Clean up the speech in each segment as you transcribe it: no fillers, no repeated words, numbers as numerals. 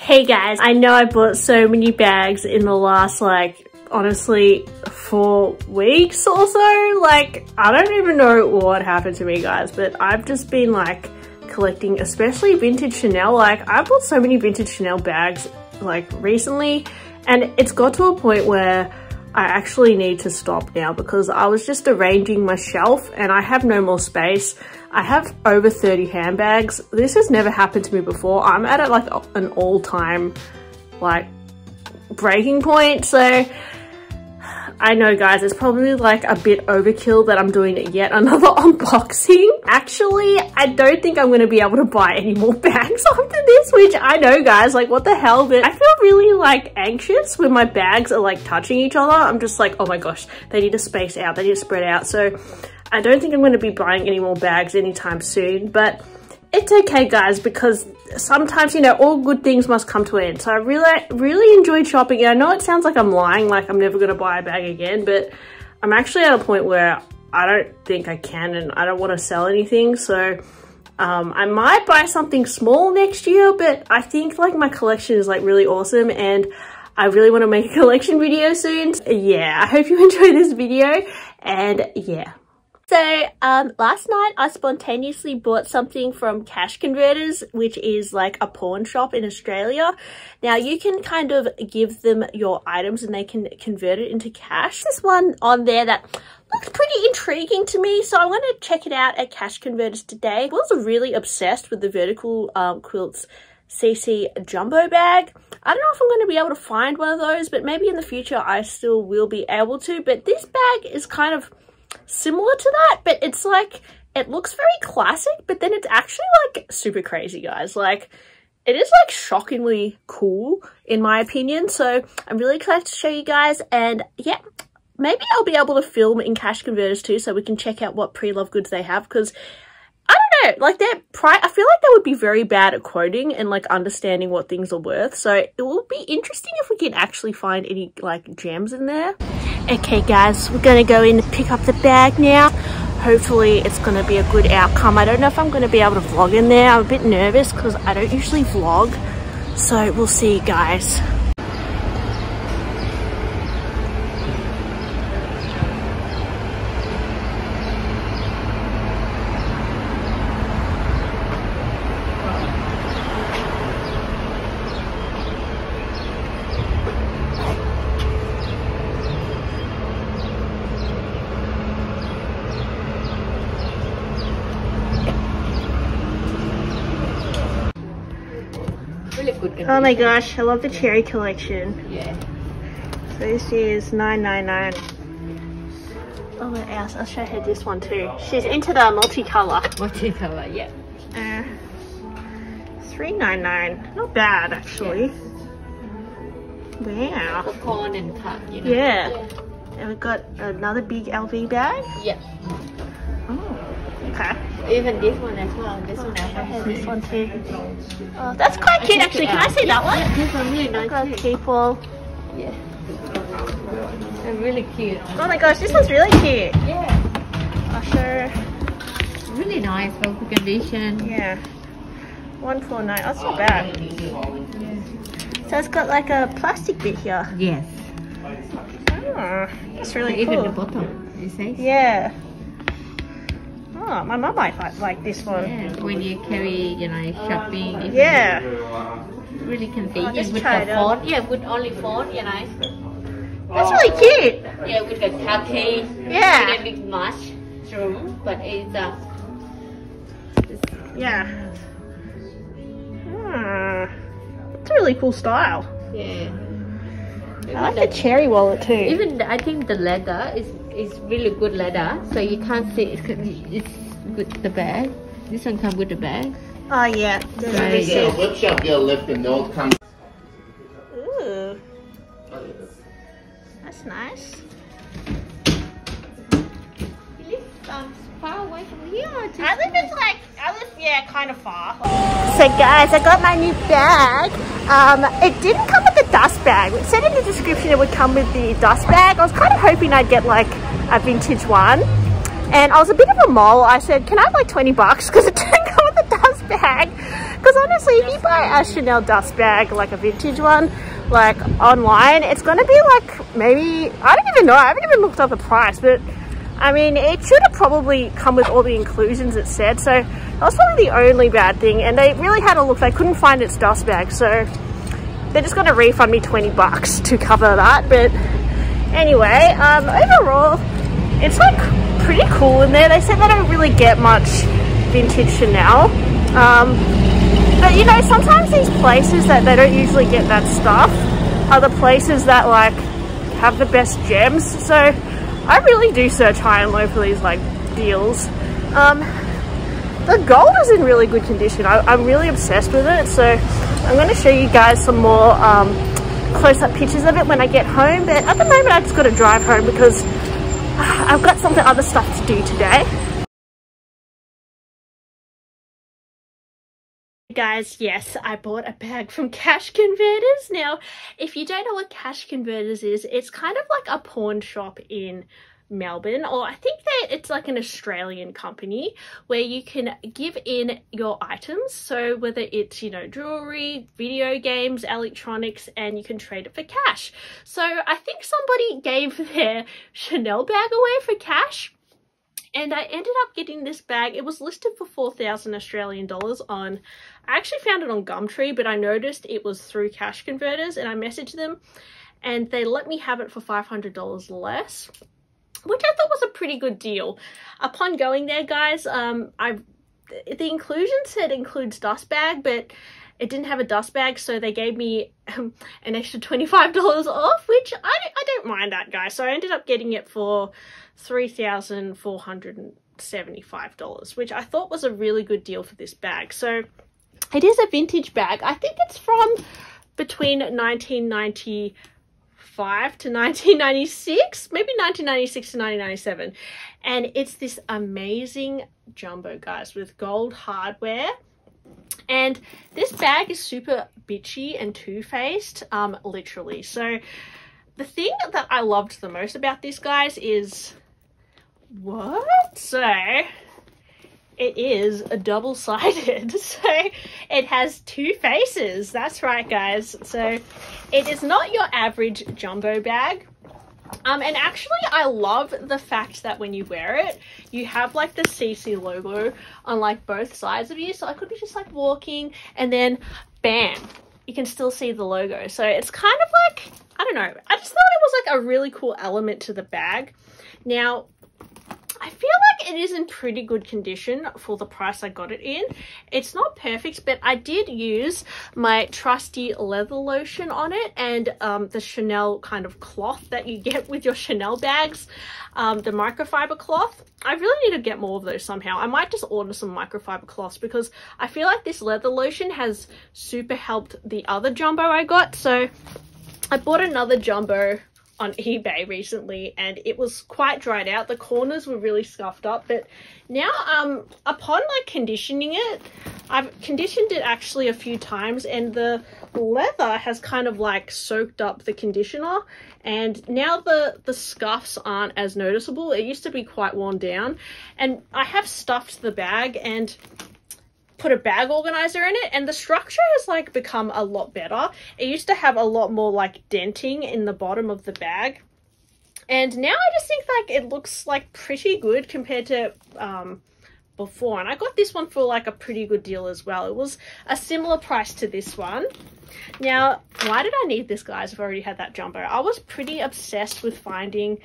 Hey guys, I know I bought so many bags in the last honestly 4 weeks or so. I don't even know what happened to me guys, but I've just been collecting, especially vintage Chanel. I bought so many vintage Chanel bags recently, and it's got to a point where I actually need to stop now because I was just arranging my shelf and I have no more space. I have over 30 handbags. This has never happened to me before. I'm at an all-time breaking point. So I know guys, it's probably a bit overkill that I'm doing yet another unboxing. Actually, I don't think I'm going to be able to buy any more bags after this, which I know guys, what the hell, but I feel really anxious when my bags are touching each other. I'm just oh my gosh, they need to space out, they need to spread out. So I don't think I'm going to be buying any more bags anytime soon, but it's okay guys, because sometimes, you know, all good things must come to an end. So I really enjoyed shopping, and I know it sounds like I'm lying, I'm never going to buy a bag again, but I'm actually at a point where I don't think I can, and I don't want to sell anything. So I might buy something small next year, but I think my collection is really awesome, and I really want to make a collection video soon. So, yeah, I hope you enjoyed this video, and yeah. So last night I spontaneously bought something from Cash Converters, which is a pawn shop in Australia. Now you can kind of give them your items and they can convert it into cash. There's one on there that looked pretty intriguing to me, so I want to check it out at Cash Converters today. I was really obsessed with the Vertical Quilts CC Jumbo bag. I don't know if I'm going to be able to find one of those, but maybe in the future I still will be able to. But this bag is kind of similar to that, but it's it looks very classic, but then it's actually super crazy guys. It is shockingly cool in my opinion. So I'm really excited to show you guys, and yeah, maybe I'll be able to film in Cash Converters too, so we can check out what pre-loved goods they have, because I don't know, I feel they would be very bad at quoting and understanding what things are worth. So it will be interesting if we can actually find any gems in there. Okay guys, we're gonna go in and pick up the bag now. Hopefully it's gonna be a good outcome. I don't know if I'm gonna be able to vlog in there. I'm a bit nervous because I don't usually vlog. So we'll see you guys. Oh my gosh, I love the cherry collection. Yeah. So this is $9.99. Oh, what else? I'll show her this one too. She's into the multicolor. Multicolor, yeah. $3.99. Not bad actually. Yeah. Wow. Corn and cut, you know. Yeah. And we've got another big LV bag. Yeah. Oh, okay. Even this one as well. This one I have. This one too. Oh, that's quite cute actually. Can I see that one? Yeah, this one really nice. Got people. Yeah. They're really cute. Oh my gosh, this one's really cute. Yeah. Usher. Really nice, well good condition. Yeah. 149. That's not bad. So it's got a plastic bit here. Yes. Oh, that's really cool. Even the bottom, you see? Yeah. Oh, my mum might like this one. Yeah, when you carry, you know, shopping. Yeah. Really convenient just with try the phone. Yeah, with only phone, you know. That's really cute. Yeah, with the car key. Yeah. It's a bit much, true, but it's yeah. It's a really cool style. Yeah. I like the cherry wallet too. Even I think the leather is really good leather, so you can't see it's with the bag. This one comes with the bag. Oh yeah. Yeah, whip shop your lip and those come. Ooh. That's nice. You live far away from here. I live kind of far. So guys, I got my new bag. It didn't come with the dust bag. It said in the description it would come with the dust bag. I was kind of hoping I'd get a vintage one. And I was a bit of a mole. I said, can I have $20? Because it didn't come with the dust bag. Because honestly, if you buy a Chanel dust bag, like a vintage one, like online, it's going to be like maybe, I don't even know, I haven't even looked up the price, but I mean, it should have probably come with all the inclusions it said. So that was probably the only bad thing. And they really had a look, they couldn't find its dust bag. So they're just going to refund me 20 bucks to cover that. But anyway, overall, it's like pretty cool in there. They said they don't really get much vintage Chanel. But you know, sometimes these places that they don't usually get that stuff are the places that like have the best gems. So I really do search high and low for these like deals. The gold is in really good condition. I'm really obsessed with it. So I'm going to show you guys some more close-up pictures of it when I get home. But at the moment, I just got to drive home because I've got some other stuff to do today. Guys, yes, I bought a bag from Cash Converters. Now, if you don't know what Cash Converters is, it's kind of like a pawn shop in Melbourne, or I think that it's like an Australian company where you can give in your items. So whether it's, you know, jewelry, video games, electronics, and you can trade it for cash. So I think somebody gave their Chanel bag away for cash. And I ended up getting this bag. It was listed for 4,000 Australian dollars on, I actually found it on Gumtree, but I noticed it was through Cash Converters, and I messaged them and they let me have it for $500 less, which I thought was a pretty good deal. Upon going there, guys, the inclusion said includes dust bag, but it didn't have a dust bag, so they gave me an extra $25 off, which I don't mind that, guys. So I ended up getting it for $3,475, which I thought was a really good deal for this bag. So it is a vintage bag. I think it's from between 1995 to 1996, maybe 1996 to 1997. And it's this amazing jumbo, guys, with gold hardware. And this bag is super bitchy and two-faced, literally. So the thing that I loved the most about this, guys, is what? So it is a double-sided. So it has two faces. That's right, guys. So it is not your average jumbo bag. And actually, I love the fact that when you wear it, you have like the CC logo on like both sides of you. So I could be just like walking and then bam, you can still see the logo. So it's kind of like, I don't know, I just thought it was like a really cool element to the bag. Now, I feel like it is in pretty good condition for the price I got it in. It's not perfect, but I did use my trusty leather lotion on it and the Chanel kind of cloth that you get with your Chanel bags, the microfiber cloth. I really need to get more of those somehow. I might just order some microfiber cloths because I feel like this leather lotion has super helped the other jumbo I got. So I bought another jumbo on eBay recently and it was quite dried out. The corners were really scuffed up, but now upon like conditioning it, I've conditioned it actually a few times and the leather has kind of like soaked up the conditioner, and now the scuffs aren't as noticeable. It used to be quite worn down, and I have stuffed the bag and put a bag organizer in it, and the structure has like become a lot better. It used to have a lot more like denting in the bottom of the bag, and now I just think like it looks like pretty good compared to before. And I got this one for like a pretty good deal as well. It was a similar price to this one. Now, why did I need this, guys? I've already had that jumbo. I was pretty obsessed with finding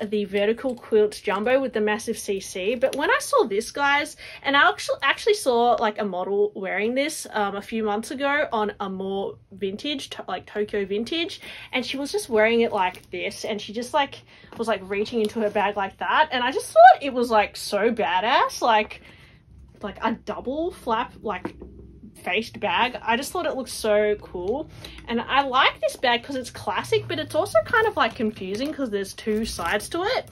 the vertical quilt jumbo with the massive CC, but when I saw this, guys, and I actually saw like a model wearing this a few months ago on a more vintage, like Tokyo vintage, and she was just wearing it like this, and she just like was like reaching into her bag like that, and I just thought it was like so badass, like a double flap like faced bag. I just thought it looked so cool, and I like this bag because it's classic, but it's also kind of like confusing because there's two sides to it.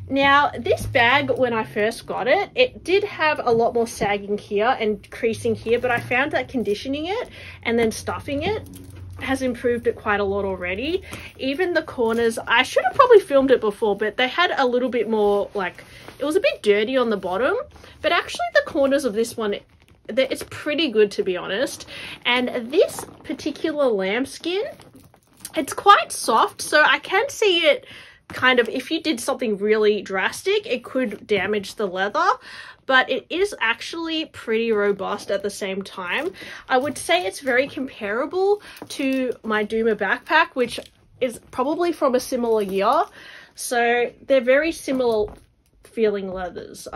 Now, this bag, when I first got it, it did have a lot more sagging here and creasing here, but I found that conditioning it and then stuffing it has improved it quite a lot already. Even the corners, I should have probably filmed it before, but they had a little bit more like, it was a bit dirty on the bottom, but actually the corners of this one it's pretty good, to be honest. And this particular lambskin, it's quite soft, so I can see it kind of, if you did something really drastic, it could damage the leather, but it is actually pretty robust at the same time. I would say it's very comparable to my Duma backpack, which is probably from a similar year. So they're very similar feeling leathers.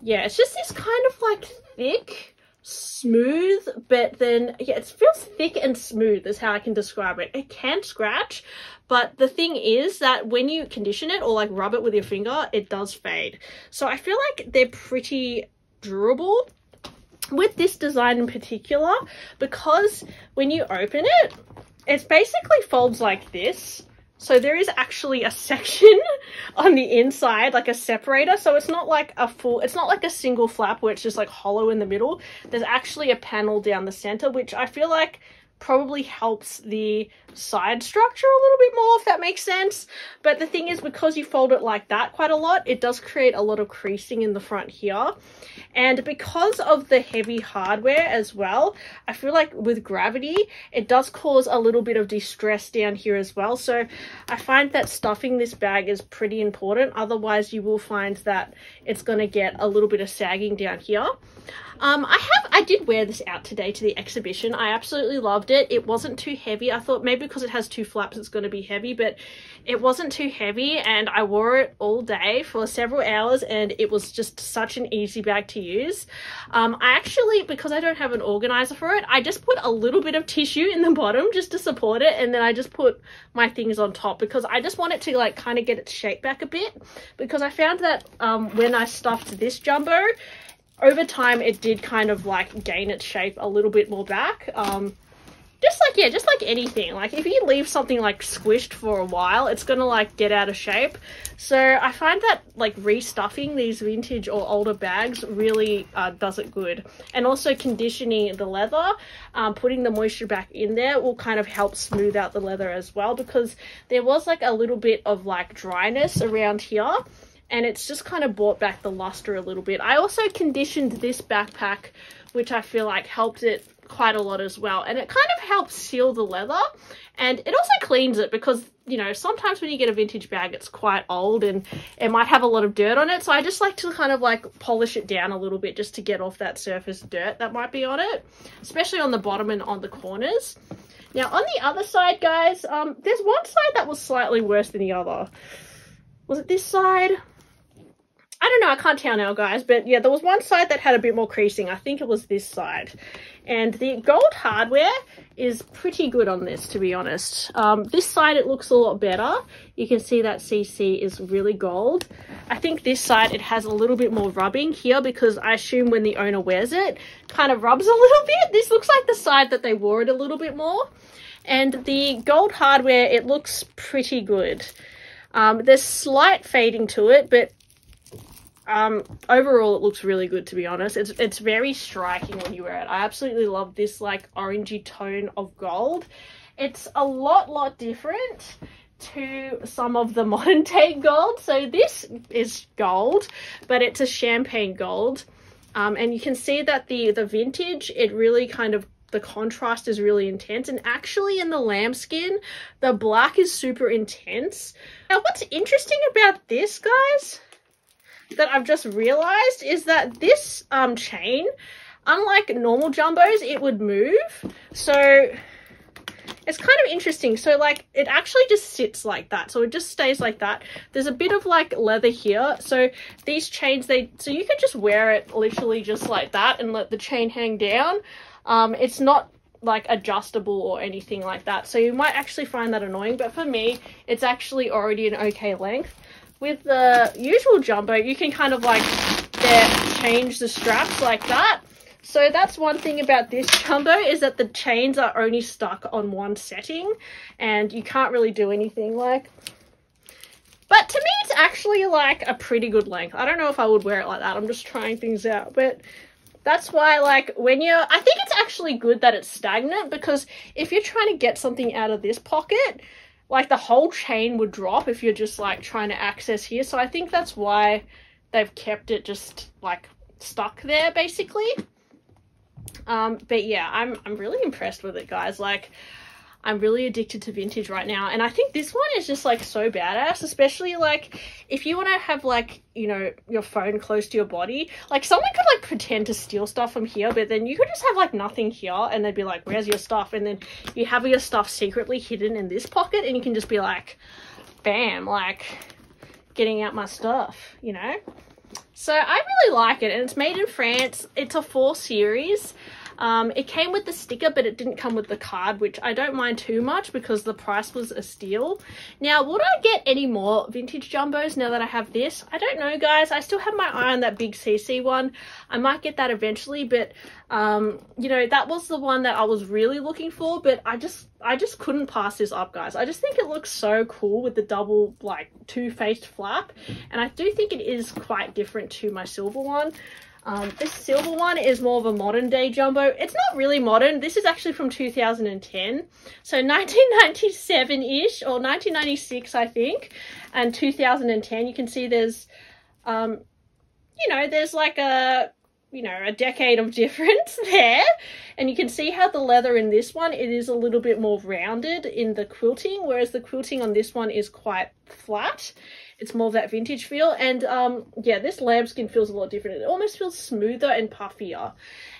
Yeah, it's just this kind of like thick, smooth, but then yeah, it feels thick and smooth is how I can describe it. It can scratch, but the thing is that when you condition it or like rub it with your finger, it does fade. So I feel like they're pretty durable with this design in particular, because when you open it, it basically folds like this. So there is actually a section on the inside, like a separator. So it's not like a full, it's not like a single flap where it's just like hollow in the middle. There's actually a panel down the center, which I feel like probably helps the side structure a little bit more, if that makes sense. But the thing is, because you fold it like that quite a lot, it does create a lot of creasing in the front here. And because of the heavy hardware as well, I feel like with gravity, it does cause a little bit of distress down here as well. So I find that stuffing this bag is pretty important. Otherwise, you will find that it's going to get a little bit of sagging down here. I did wear this out today to the exhibition. I absolutely loved it. It wasn't too heavy. I thought maybe because it has two flaps it's going to be heavy, but it wasn't too heavy, and I wore it all day for several hours, and it was just such an easy bag to use. I actually, because I don't have an organizer for it, I just put a little bit of tissue in the bottom just to support it, and then I just put my things on top because I just want it to like kind of get its shape back a bit, because I found that when I stuffed this jumbo, over time it did kind of like gain its shape a little bit more back. Just like anything, like if you leave something like squished for a while, it's gonna like get out of shape. So I find that like restuffing these vintage or older bags really does it good. And also conditioning the leather, putting the moisture back in there will kind of help smooth out the leather as well, because there was like a little bit of like dryness around here, and it's just kind of brought back the luster a little bit. I also conditioned this backpack, which I feel like helped it quite a lot as well, and it kind of helps seal the leather, and it also cleans it, because you know, sometimes when you get a vintage bag, it's quite old and it might have a lot of dirt on it. So I just like to kind of like polish it down a little bit just to get off that surface dirt that might be on it, especially on the bottom and on the corners. Now on the other side, guys, there's one side that was slightly worse than the other. Was it this side? I don't know, I can't tell now, guys, but yeah, there was one side that had a bit more creasing. I think it was this side. And the gold hardware is pretty good on this, to be honest. This side, it looks a lot better. You can see that CC is really gold. I think this side, it has a little bit more rubbing here, because I assume when the owner wears it, kind of rubs a little bit. This looks like the side that they wore it a little bit more. And the gold hardware, it looks pretty good. There's slight fading to it, but overall it looks really good, to be honest. It's very striking when you wear it. I absolutely love this like orangey tone of gold. It's a lot different to some of the modern day gold. So this is gold, but it's a champagne gold, and you can see that the vintage, it really kind of, the contrast is really intense. And actually in the lambskin, the black is super intense. Now what's interesting about this, guys, that I've just realized is that this chain, unlike normal jumbos, it would move. So it's kind of interesting. So like it actually just sits like that. So it just stays like that. There's a bit of like leather here. So these chains, so you can just wear it literally just like that and let the chain hang down. It's not like adjustable or anything like that. So you might actually find that annoying, but for me, it's actually already an okay length. With the usual jumbo, you can kind of like change the straps like that. So that's one thing about this jumbo, is that the chains are only stuck on one setting and you can't really do anything like. But to me, it's actually like a pretty good length. I don't know if I would wear it like that. I'm just trying things out, but that's why, like, when you're, I think it's actually good that it's stagnant, because if you're trying to get something out of this pocket, like the whole chain would drop if you're just like trying to access here. So I think that's why they've kept it just like stuck there basically. But yeah, I'm really impressed with it, guys. Like, I'm really addicted to vintage right now, and I think this one is just like so badass, especially like if you want to have like, you know, your phone close to your body. Like, someone could like pretend to steal stuff from here, but then you could just have like nothing here and they'd be like, where's your stuff? And then you have your stuff secretly hidden in this pocket and you can just be like, bam, like getting out my stuff, you know? So I really like it, and it's made in France. It's a 4 series. It came with the sticker, but it didn't come with the card, which I don't mind too much because the price was a steal. Now, would I get any more vintage jumbos now that I have this? I don't know, guys. I still have my eye on that big CC one. I might get that eventually, but you know, that was the one that I was really looking for, but I just couldn't pass this up, guys. I just think it looks so cool with the double, like, 2-faced flap, and I do think it is quite different to my silver one. This silver one is more of a modern day jumbo. It's not really modern. This is actually from 2010. So 1997-ish, or 1996, I think, and 2010. You can see there's, you know, there's like a, you know, a decade of difference there. And you can see how the leather in this one, it is a little bit more rounded in the quilting, whereas the quilting on this one is quite flat. It's more of that vintage feel. And yeah, this lambskin feels a lot different. It almost feels smoother and puffier.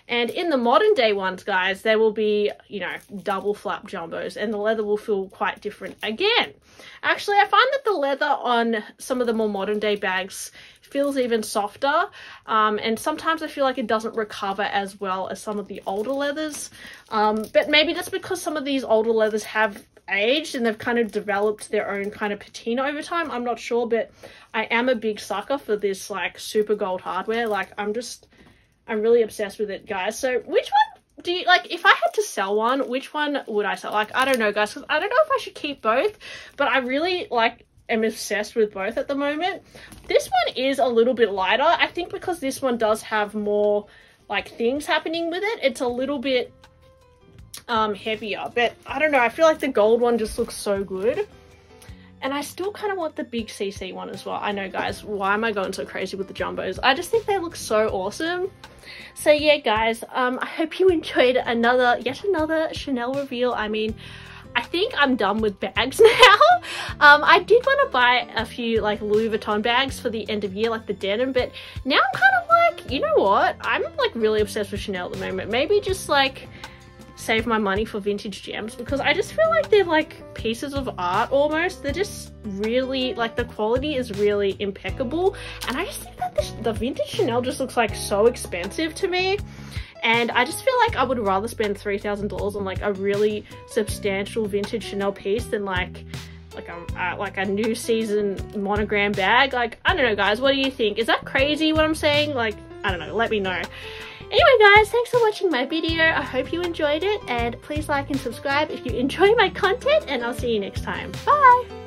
And in the modern day ones, guys, there will be, you know, double flap jumbos, and the leather will feel quite different again. Actually, I find that the leather on some of the more modern day bags feels even softer, and sometimes I feel like it doesn't recover as well as some of the older leathers, but maybe that's because some of these older leathers have aged and they've kind of developed their own kind of patina over time. I'm not sure, but I am a big sucker for this like super gold hardware. Like, I'm really obsessed with it, guys. So which one do you like? If I had to sell one, which one would I sell? Like, I don't know, guys, because I don't know if I should keep both, but I really like am obsessed with both at the moment. This one is a little bit lighter, I think, because this one does have more like things happening with it. It's a little bit heavier, but I don't know, I feel like the gold one just looks so good, and I still kind of want the big CC one as well. I know, guys, why am I going so crazy with the jumbos? I just think they look so awesome. So yeah, guys, I hope you enjoyed yet another Chanel reveal. I mean, I think I'm done with bags now. I did want to buy a few like Louis Vuitton bags for the end of year, like the denim, but now I'm kind of like, you know what? I'm like really obsessed with Chanel at the moment. Maybe just like save my money for vintage gems, because I just feel like they're like pieces of art almost. They're just really, like, the quality is really impeccable, and I just think that the vintage Chanel just looks like so expensive to me. And I just feel like I would rather spend $3,000 on like a really substantial vintage Chanel piece than like a new season monogram bag. Like, I don't know, guys, what do you think? Is that crazy what I'm saying? Like, I don't know, let me know. Anyway, guys, thanks for watching my video. I hope you enjoyed it, and please like and subscribe if you enjoy my content, and I'll see you next time. Bye!